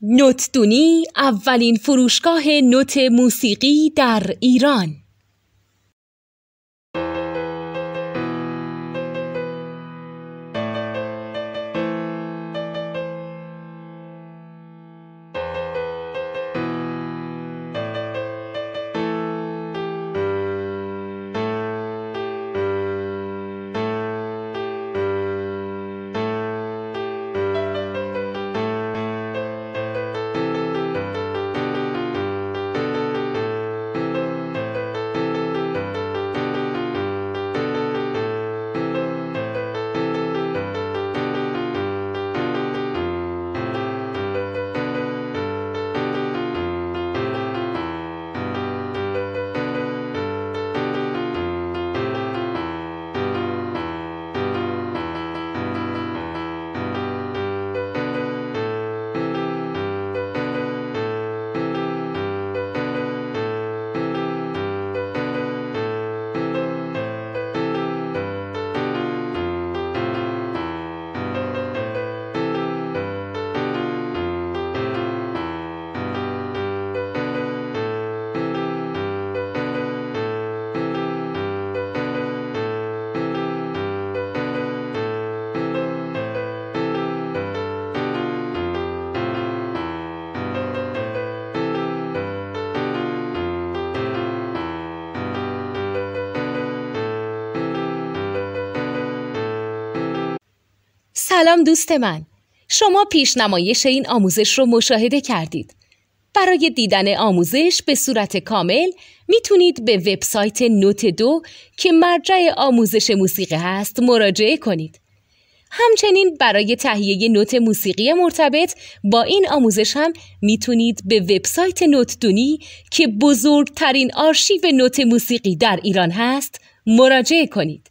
نوتدونی اولین فروشگاه نوت موسیقی در ایران. سلام دوست من، شما پیشنمایش این آموزش رو مشاهده کردید. برای دیدن آموزش به صورت کامل میتونید به وبسایت نوت 2 که مرجع آموزش موسیقی هست مراجعه کنید. همچنین برای تهیه نوت موسیقی مرتبط با این آموزش هم میتونید به وبسایت نوتدونی که بزرگترین آرشیو نوت موسیقی در ایران هست مراجعه کنید.